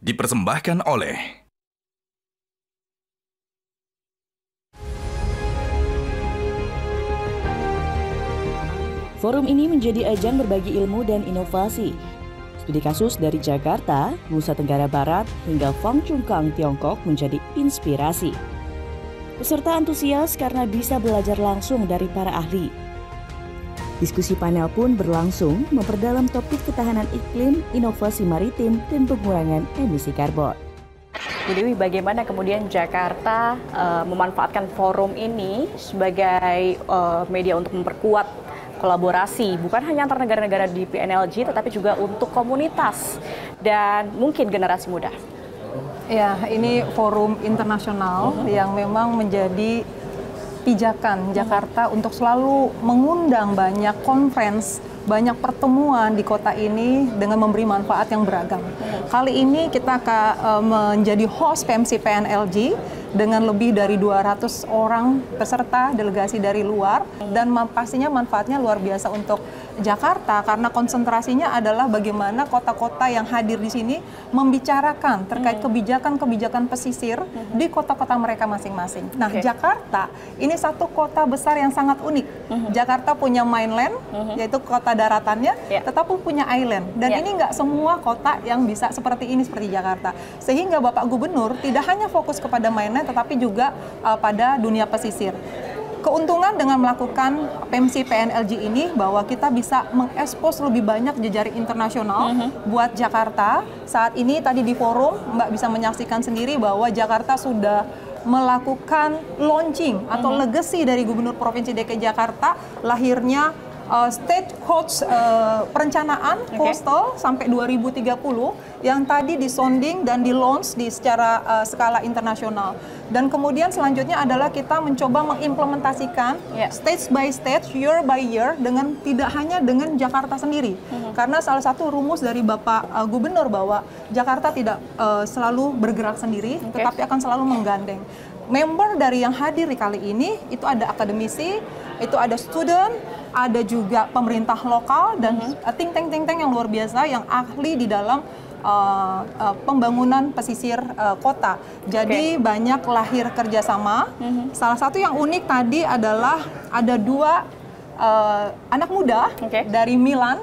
dipersembahkan oleh Forum ini menjadi ajang berbagi ilmu dan inovasi. Studi kasus dari Jakarta, Nusa Tenggara Barat, hingga Fang Chungkang, Tiongkok menjadi inspirasi. Peserta antusias karena bisa belajar langsung dari para ahli. Diskusi panel pun berlangsung memperdalam topik ketahanan iklim, inovasi maritim, dan pengurangan emisi karbon. Bu Dewi, bagaimana kemudian Jakarta memanfaatkan forum ini sebagai media untuk memperkuat kolaborasi, bukan hanya antar negara-negara di PNLG, tetapi juga untuk komunitas dan mungkin generasi muda? Ya, ini forum internasional yang memang menjadi pijakan Jakarta untuk selalu mengundang banyak conference, banyak pertemuan di kota ini dengan memberi manfaat yang beragam. Kali ini kita akan menjadi host PMC PNLG dengan lebih dari 200 orang peserta delegasi dari luar, dan pastinya manfaatnya luar biasa untuk Jakarta karena konsentrasinya adalah bagaimana kota-kota yang hadir di sini membicarakan terkait kebijakan-kebijakan pesisir di kota-kota mereka masing-masing. Nah, Jakarta ini satu kota besar yang sangat unik. Jakarta punya mainland, yaitu kota daratannya, tetapi punya island. Dan ini nggak semua kota yang bisa seperti ini, seperti Jakarta. Sehingga Bapak Gubernur tidak hanya fokus kepada mainland, tetapi juga pada dunia pesisir. Keuntungan dengan melakukan PMC PNLG ini bahwa kita bisa mengekspos lebih banyak jejaring internasional buat Jakarta. Saat ini tadi di forum Mbak bisa menyaksikan sendiri bahwa Jakarta sudah melakukan launching atau legacy dari Gubernur Provinsi DKI Jakarta, lahirnya State Coast Perencanaan Coastal sampai 2030 yang tadi disonding dan di-launch di secara skala internasional. Dan kemudian selanjutnya adalah kita mencoba mengimplementasikan stage by stage, year by year, dengan tidak hanya dengan Jakarta sendiri. Karena salah satu rumus dari Bapak Gubernur bahwa Jakarta tidak selalu bergerak sendiri, tetapi akan selalu menggandeng. Member dari yang hadir di kali ini, itu ada akademisi, itu ada student, ada juga pemerintah lokal, dan think tank yang luar biasa yang ahli di dalam pembangunan pesisir kota. Jadi banyak lahir kerjasama. Salah satu yang unik tadi adalah ada dua anak muda dari Milan,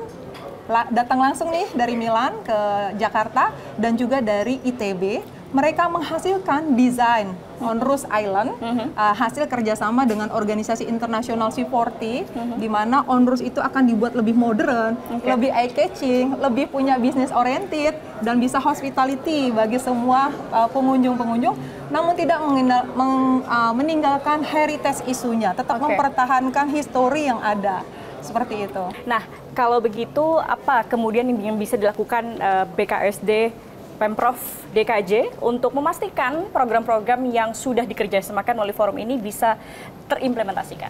datang langsung nih dari Milan ke Jakarta, dan juga dari ITB. Mereka menghasilkan desain Onrus Island, hasil kerjasama dengan organisasi internasional C40, di mana Onrus itu akan dibuat lebih modern, lebih eye-catching, lebih punya business oriented, dan bisa hospitality bagi semua pengunjung-pengunjung, namun tidak meninggalkan heritage isunya, tetap mempertahankan histori yang ada. Seperti itu. Nah, kalau begitu, apa kemudian yang bisa dilakukan BKSD Pemprov DKJ untuk memastikan program-program yang sudah dikerjasamakan oleh forum ini bisa terimplementasikan?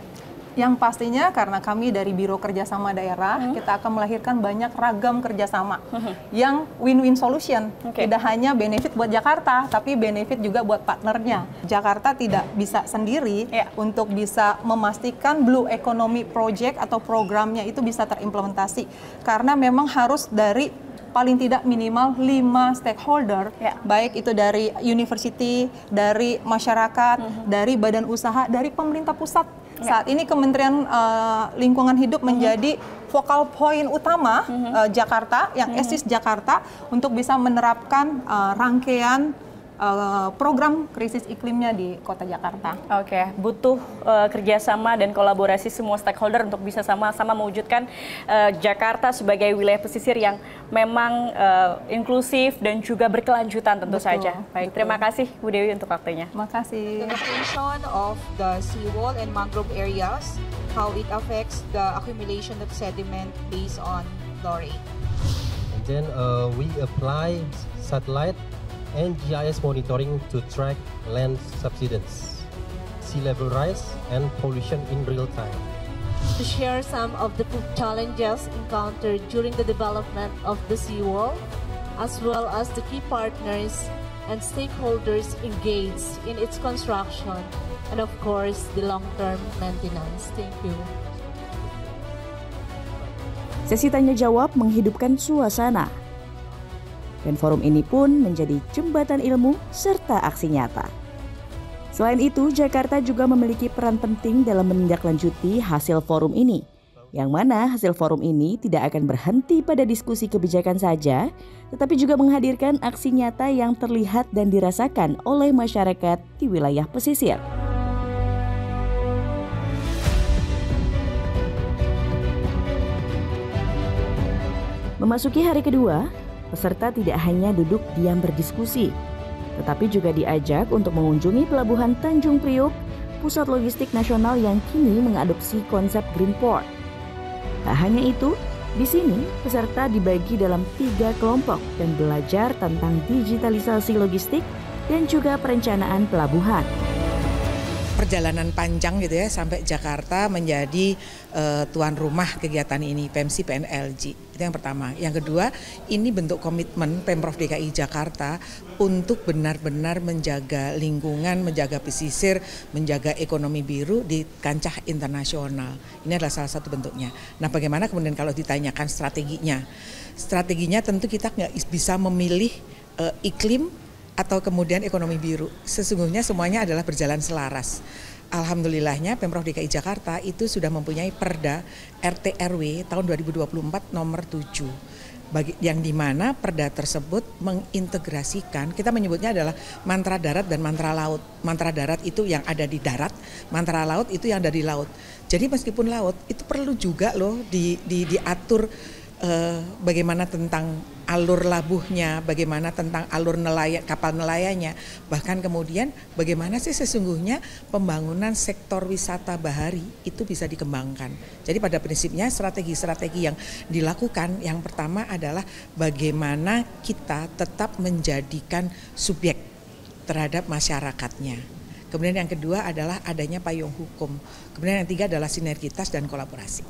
Yang pastinya karena kami dari Biro Kerjasama Daerah, kita akan melahirkan banyak ragam kerjasama yang win-win solution. Tidak hanya benefit buat Jakarta, tapi benefit juga buat partnernya. Jakarta tidak bisa sendiri untuk bisa memastikan Blue Economy Project atau programnya itu bisa terimplementasi. Karena memang harus dari paling tidak minimal 5 stakeholder, baik itu dari university, dari masyarakat, dari badan usaha, dari pemerintah pusat. Saat ini Kementerian Lingkungan Hidup menjadi focal point utama Jakarta, yang eksis Jakarta, untuk bisa menerapkan rangkaian program krisis iklimnya di kota Jakarta. Butuh kerjasama dan kolaborasi semua stakeholder untuk bisa sama-sama mewujudkan Jakarta sebagai wilayah pesisir yang memang inklusif dan juga berkelanjutan tentu saja. Baik, terima kasih Bu Dewi untuk waktunya. Terima kasih. The location of the seawall and mangrove areas, how it affects the accumulation of sediment based on chlorine. And then we apply satellite and GIS monitoring to track land subsidence, sea level rise, and pollution in real time. To share some of the challenges encountered during the development of the seawall, as well as the key partners and stakeholders engaged in its construction, and of course, the long-term maintenance. Thank you. Sesi tanya jawab menghidupkan suasana. Dan forum ini pun menjadi jembatan ilmu serta aksi nyata. Selain itu, Jakarta juga memiliki peran penting dalam menindaklanjuti hasil forum ini, yang mana hasil forum ini tidak akan berhenti pada diskusi kebijakan saja, tetapi juga menghadirkan aksi nyata yang terlihat dan dirasakan oleh masyarakat di wilayah pesisir. Memasuki hari kedua, peserta tidak hanya duduk diam berdiskusi, tetapi juga diajak untuk mengunjungi Pelabuhan Tanjung Priok, pusat logistik nasional yang kini mengadopsi konsep Green Port. Tak hanya itu, di sini peserta dibagi dalam 3 kelompok dan belajar tentang digitalisasi logistik dan juga perencanaan pelabuhan. Perjalanan panjang gitu ya sampai Jakarta menjadi tuan rumah kegiatan ini, PMC PNLG. Itu yang pertama. Yang kedua, ini bentuk komitmen Pemprov DKI Jakarta untuk benar-benar menjaga lingkungan, menjaga pesisir, menjaga ekonomi biru di kancah internasional. Ini adalah salah satu bentuknya. Nah, bagaimana kemudian kalau ditanyakan strateginya? Strateginya tentu kita nggak bisa memilih iklim atau kemudian ekonomi biru. Sesungguhnya semuanya adalah berjalan selaras. Alhamdulillahnya Pemprov DKI Jakarta itu sudah mempunyai Perda RT RW tahun 2024 nomor 7. Yang dimana perda tersebut mengintegrasikan, kita menyebutnya adalah mantra darat dan mantra laut. Mantra darat itu yang ada di darat, mantra laut itu yang ada di laut. Jadi meskipun laut itu perlu juga loh diatur bagaimana tentang alur labuhnya, bagaimana tentang alur kapal nelayannya, bahkan kemudian bagaimana sih sesungguhnya pembangunan sektor wisata bahari itu bisa dikembangkan. Jadi pada prinsipnya strategi-strategi yang dilakukan yang pertama adalah bagaimana kita tetap menjadikan subjek terhadap masyarakatnya. Kemudian yang kedua adalah adanya payung hukum. Kemudian yang ketiga adalah sinergitas dan kolaborasi.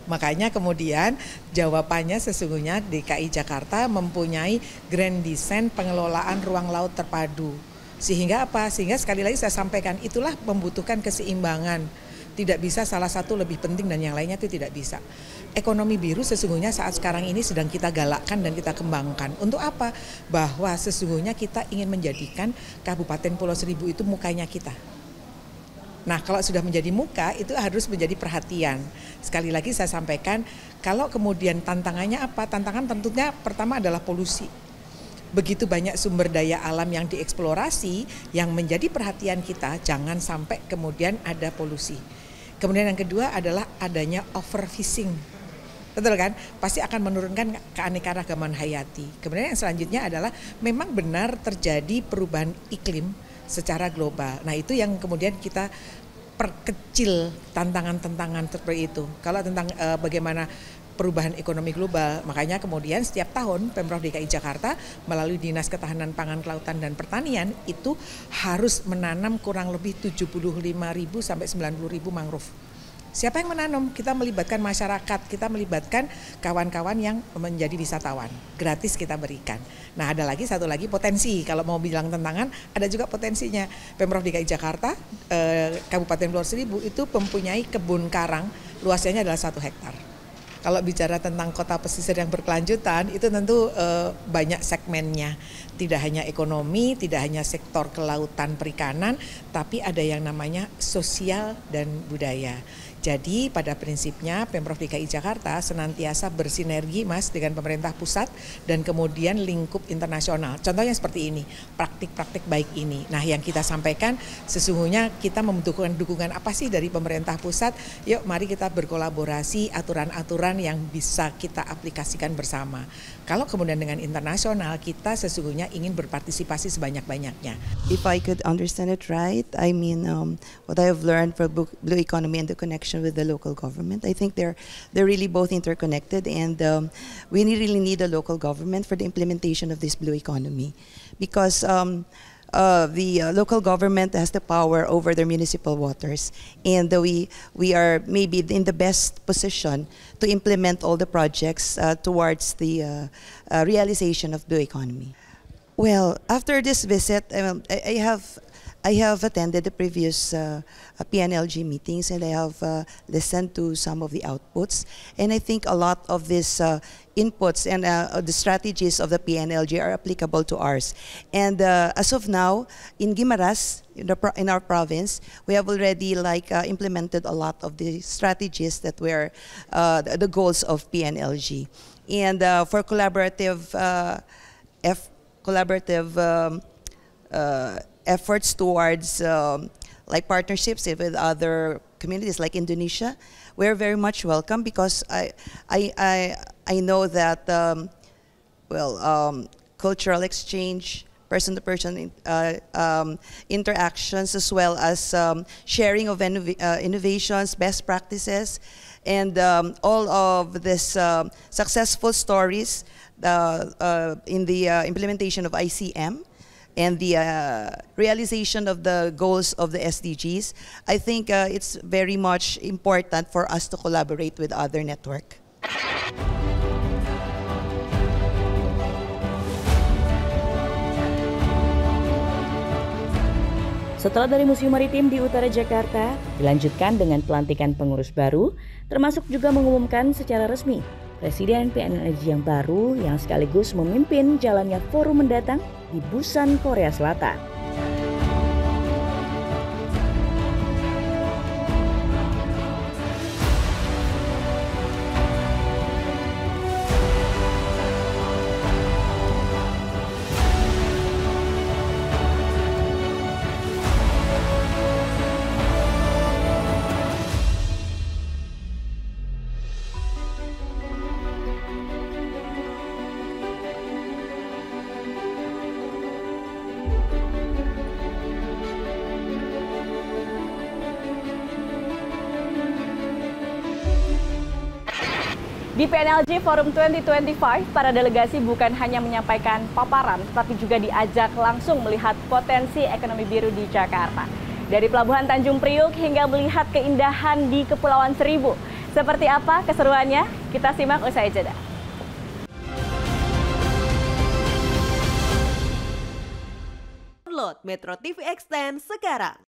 Makanya kemudian jawabannya sesungguhnya DKI Jakarta mempunyai grand design pengelolaan ruang laut terpadu. Sehingga apa? Sehingga sekali lagi saya sampaikan itulah membutuhkan keseimbangan. Tidak bisa salah satu lebih penting dan yang lainnya itu tidak bisa. Ekonomi biru sesungguhnya saat sekarang ini sedang kita galakkan dan kita kembangkan. Untuk apa? Bahwa sesungguhnya kita ingin menjadikan Kabupaten Pulau Seribu itu mukanya kita. Nah, kalau sudah menjadi muka itu harus menjadi perhatian. Sekali lagi saya sampaikan, kalau kemudian tantangannya apa? Tantangan tentunya pertama adalah polusi. Begitu banyak sumber daya alam yang dieksplorasi, yang menjadi perhatian kita, jangan sampai kemudian ada polusi. Kemudian yang kedua adalah adanya overfishing. Betul kan? Pasti akan menurunkan keanekaragaman hayati. Kemudian yang selanjutnya adalah memang benar terjadi perubahan iklim secara global. Nah, itu yang kemudian kita perkecil tantangan-tantangan seperti itu. Kalau tentang bagaimana perubahan ekonomi global, makanya kemudian setiap tahun Pemprov DKI Jakarta melalui Dinas Ketahanan Pangan, Kelautan dan Pertanian itu harus menanam kurang lebih 75.000 sampai 90.000 mangrove. Siapa yang menanam? Kita melibatkan masyarakat, kita melibatkan kawan-kawan yang menjadi wisatawan. Gratis kita berikan. Nah, ada lagi satu lagi potensi. Kalau mau bilang tantangan, ada juga potensinya. Pemprov DKI Jakarta, Kabupaten Pulau Seribu itu mempunyai kebun karang, luasnya adalah 1 hektar. Kalau bicara tentang kota pesisir yang berkelanjutan, itu tentu banyak segmennya. Tidak hanya ekonomi, tidak hanya sektor kelautan perikanan, tapi ada yang namanya sosial dan budaya. Jadi pada prinsipnya Pemprov DKI Jakarta senantiasa bersinergi Mas dengan pemerintah pusat dan kemudian lingkup internasional. Contohnya seperti ini, praktik-praktik baik ini. Nah, yang kita sampaikan sesungguhnya kita membutuhkan dukungan apa sih dari pemerintah pusat? Yuk mari kita berkolaborasi aturan-aturan yang bisa kita aplikasikan bersama. Kalau kemudian dengan internasional kita sesungguhnya ingin berpartisipasi sebanyak-banyaknya. If I could understand it right, I mean what I have learned for Blue Economy and the connection with the local government. I think they're really both interconnected, and we really need a local government for the implementation of this blue economy, because the local government has the power over their municipal waters, and we are maybe in the best position to implement all the projects towards the realization of blue economy. Well, after this visit, I have I have attended the previous PNLG meetings, and I have listened to some of the outputs. And I think a lot of these inputs and the strategies of the PNLG are applicable to ours. And as of now, in Guimaras, in our province, we have already implemented a lot of the strategies that were the goals of PNLG. And for collaborative efforts towards partnerships with other communities like Indonesia, we're very much welcome, because I know that cultural exchange, person-to-person interactions, as well as sharing of innovations, best practices, and all of this successful stories in the implementation of ICM and the realization of the goals of the SDGs. I think it's very much important for us to collaborate with other network. Setelah dari Museum Maritim di utara Jakarta, dilanjutkan dengan pelantikan pengurus baru, termasuk juga mengumumkan secara resmi Presiden PNLG yang baru yang sekaligus memimpin jalannya forum mendatang di Busan, Korea Selatan. Di PNLG Forum 2025, para delegasi bukan hanya menyampaikan paparan, tetapi juga diajak langsung melihat potensi ekonomi biru di Jakarta. Dari Pelabuhan Tanjung Priuk hingga melihat keindahan di Kepulauan Seribu. Seperti apa keseruannya? Kita simak usai jeda. Download Metro TV Extend sekarang.